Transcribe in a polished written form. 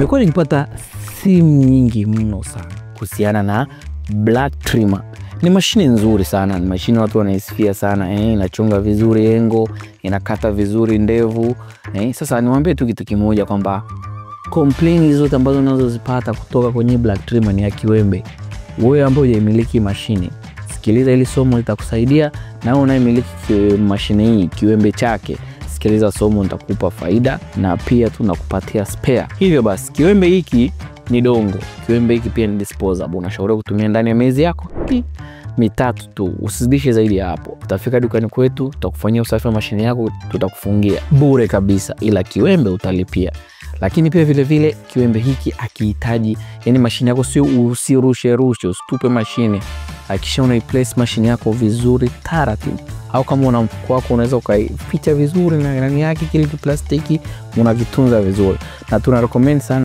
Nimekuwa nikipata simu nyingi mno sana kuhusiana na black trimmer. Ni mashine nzuri sana, ni mashine watu wanaisifia sana. Inachonga vizuri engo, inakata vizuri ndevu. Sasa niwaambie tu kitu kimoja kwamba complaints zote ambazo unazozipata kutoka kwenye black trimmer ni ya kiwembe. Wewe ambaye unamiliki mashine, sikiliza hili somo litakusaidia, na wewe unayemiliki mashine hii kiwembe chake, sikiliza somo nitakupa faida na pia tunakupatia spare. Hivyo basi kiwembe hiki ni dongo, kiwembe hiki pia ni disposable. Unashauriwa kutumia ndani ya miezi yako 3 tu, usizidishe zaidi ya hapo. Utafika dukani kwetu, tutakufanyia usafi wa mashine yako, tutakufungia bure kabisa, ila kiwembe utalipia. Lakini pia vile vile kiwembe hiki akihitaji, yani mashine yako sio usirushe, usitupe mashine. Hakikisha una replace mashine yako vizuri taratibu. Au kama una mfuko wako unaweza ukaificha vizuri na ndani yake kile plastiki unavitunza vizuri. Na tuna recommend sana